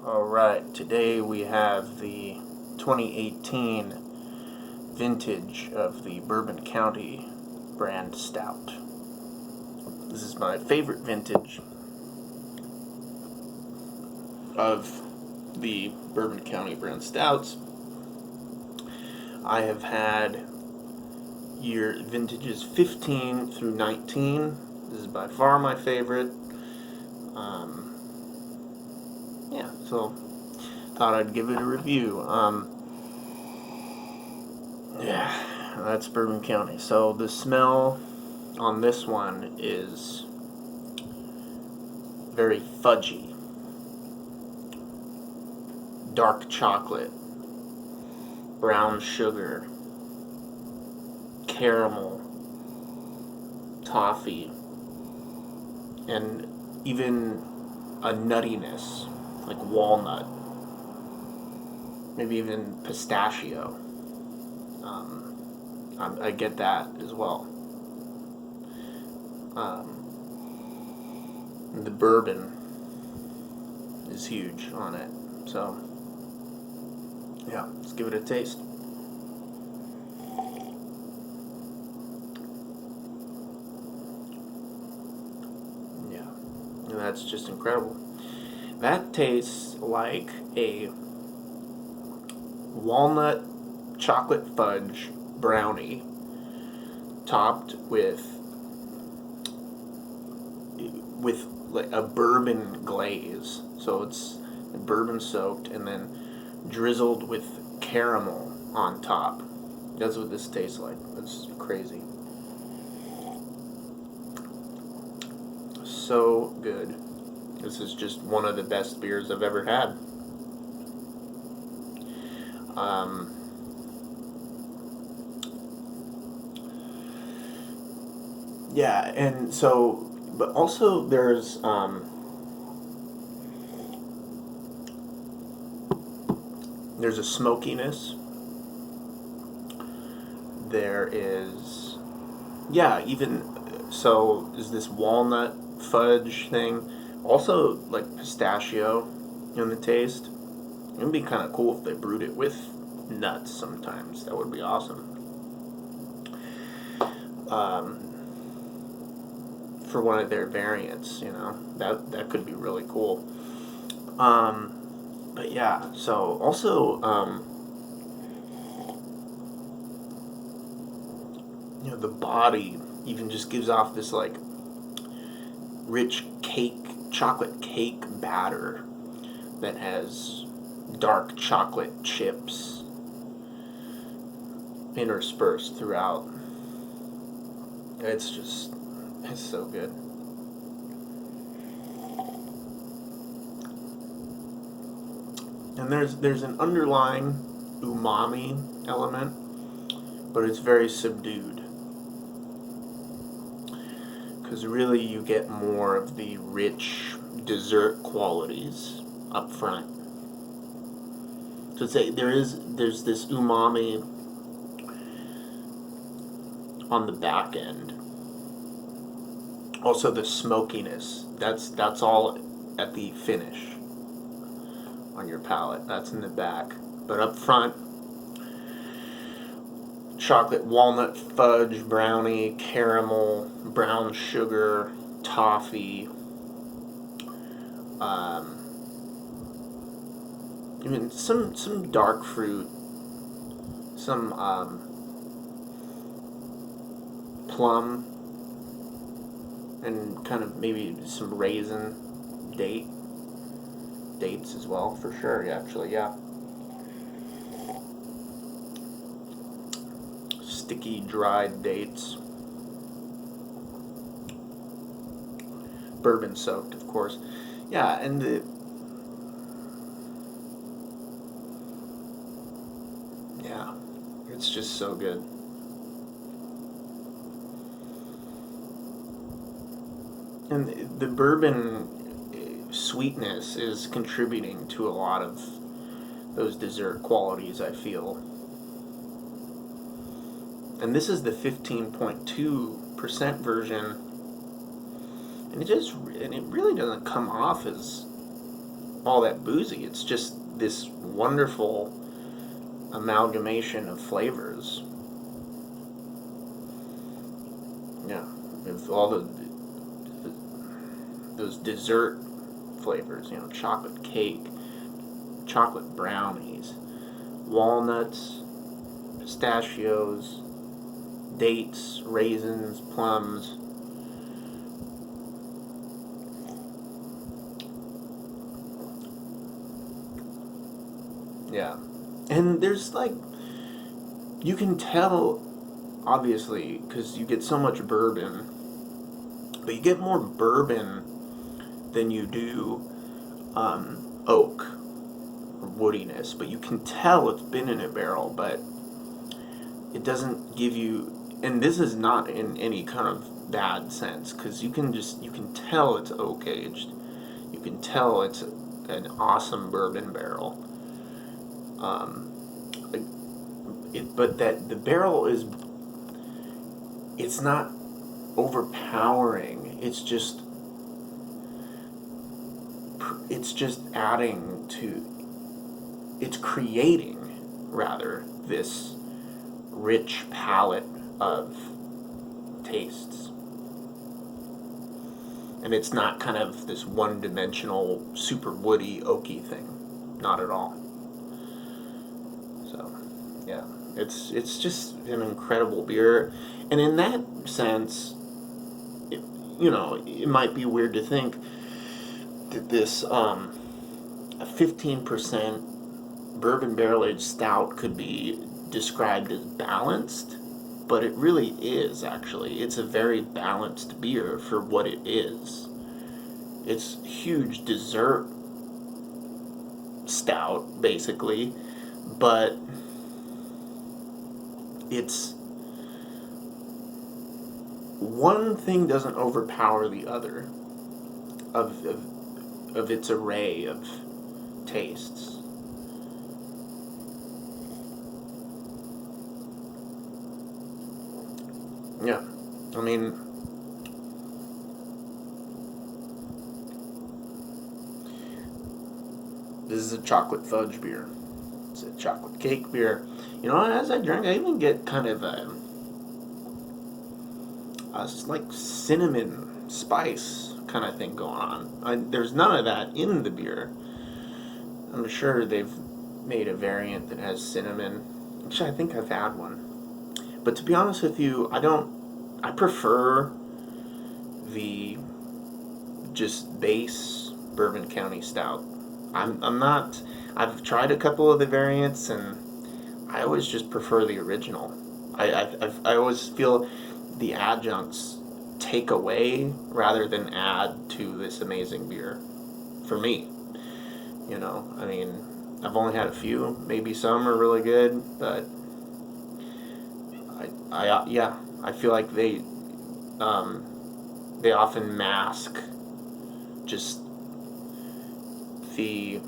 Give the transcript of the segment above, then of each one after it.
Alright, today we have the 2018 vintage of the Bourbon County brand Stout. This is my favorite vintage of the Bourbon County brand Stouts. I have had year vintages 15 through 19. This is by far my favorite. So thought I'd give it a review. That's Bourbon County. So the smell on this one is very fudgy, dark chocolate, brown sugar, caramel, toffee, and even a nuttiness, like walnut, maybe even pistachio. I get that as well. The bourbon is huge on it. So, yeah, let's give it a taste. Yeah, and that's just incredible. That tastes like a walnut chocolate fudge brownie topped with like a bourbon glaze. So it's bourbon soaked and then drizzled with caramel on top. That's what this tastes like. That's crazy. So good. This is just one of the best beers I've ever had. Yeah, and so, but also there's a smokiness. There is, yeah, even so, is this walnut fudge thing. Also, like pistachio in the taste. It would be kind of cool if they brewed it with nuts sometimes. That would be awesome. For one of their variants, that could be really cool. But yeah, so also, the body even just gives off this like rich chocolate cake batter that has dark chocolate chips interspersed throughout. It's so good. And there's an underlying umami element, but it's very subdued. Because really you get more of the rich dessert qualities up front. So there's this umami on the back end. Also the smokiness. That's all at the finish on your palate. That's in the back. But up front, chocolate walnut fudge brownie, caramel, brown sugar, toffee, even some dark fruit, some plum, and kind of maybe some raisin dates as well, for sure. Actually, yeah. Sticky, dried dates. Bourbon soaked, of course. Yeah, and it's just so good. And the bourbon sweetness is contributing to a lot of those dessert qualities, I feel. And this is the 15.2% version, and it really doesn't come off as all that boozy. It's just this wonderful amalgamation of flavors. Yeah, with all those dessert flavors, chocolate cake, chocolate brownies, walnuts, pistachios, dates, raisins, plums. Yeah. And there's you can tell, obviously, because you get so much bourbon, but you get more bourbon than you do oak or woodiness. But you can tell it's been in a barrel, but it doesn't give you, and this is not in any kind of bad sense, because you can tell it's oak aged. You can tell it's an awesome bourbon barrel. But that the barrel it's not overpowering. It's just adding to, it's creating rather this rich palette of tastes. And it's not kind of this one-dimensional, super woody, oaky thing. Not at all. So, yeah, it's just an incredible beer. And in that sense, it might be weird to think that this 15% bourbon barrel-aged stout could be described as balanced, but it really is, actually. It's a very balanced beer for what it is. It's huge dessert stout, basically, but it's one thing doesn't overpower the other of its array of tastes. Yeah, I mean, this is a chocolate fudge beer. It's a chocolate cake beer. As I drink, I even get kind of a like cinnamon spice kind of thing going on. There's none of that in the beer. I'm sure they've made a variant that has cinnamon. Actually, I think I've had one. But to be honest with you, I prefer the just base Bourbon County Stout. I'm not, I've tried a couple of the variants, and I always just prefer the original. I always feel the adjuncts take away rather than add to this amazing beer. For me, I mean, I've only had a few. Maybe some are really good, but I feel like they often mask just the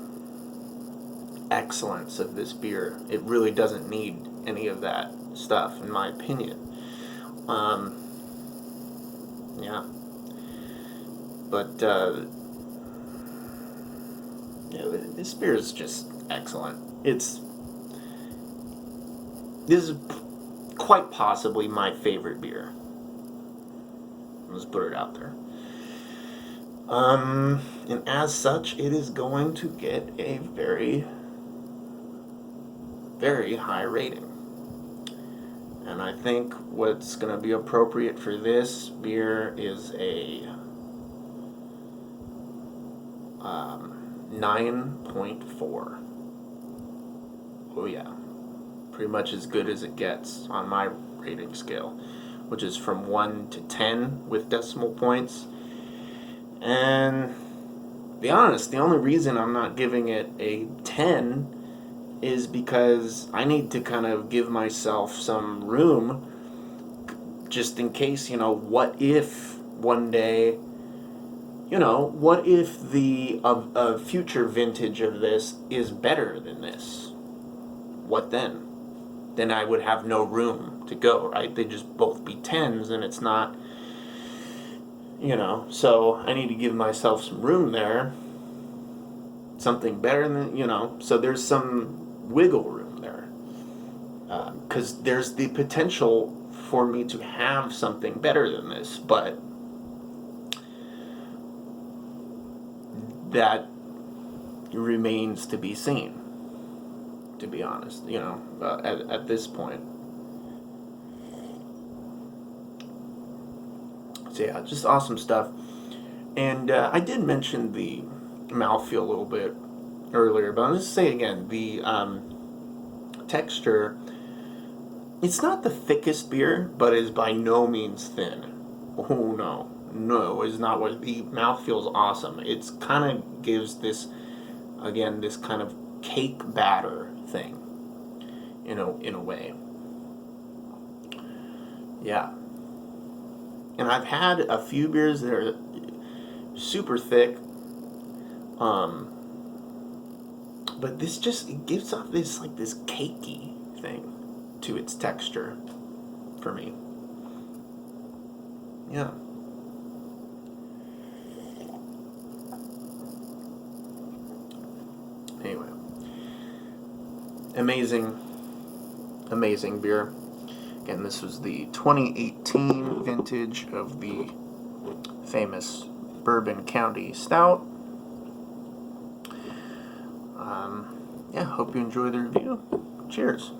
excellence of this beer. It really doesn't need any of that stuff, in my opinion. Yeah. But this beer is just excellent. This is quite possibly my favorite beer. Let's put it out there. And as such, it is going to get a very, very high rating. And I think what's going to be appropriate for this beer is a 9.4. Oh yeah. Pretty much as good as it gets on my rating scale, which is from 1 to 10 with decimal points. And to be honest, the only reason I'm not giving it a 10 is because I need to kind of give myself some room just in case, what if one day, what if a future vintage of this is better than this? What then? Then I would have no room to go, right? They'd just both be 10s, and it's not, so I need to give myself some room there. something better than, so there's some wiggle room there. Because there's the potential for me to have something better than this, but that remains to be seen, to be honest, at this point. So yeah, just awesome stuff. And I did mention the mouthfeel a little bit earlier, but I'll just say again, the texture, it's not the thickest beer, but is by no means thin. Oh no. No, it's not what the mouthfeel is awesome. It's kind of gives this, again, this kind of cake batter thing, in a way. Yeah. And I've had a few beers that are super thick, but this just, it gives off this cakey thing to its texture for me. Yeah. Anyway, amazing beer. Again, this was the 2018 vintage of the famous Bourbon County Stout. Yeah, hope you enjoy the review. Cheers.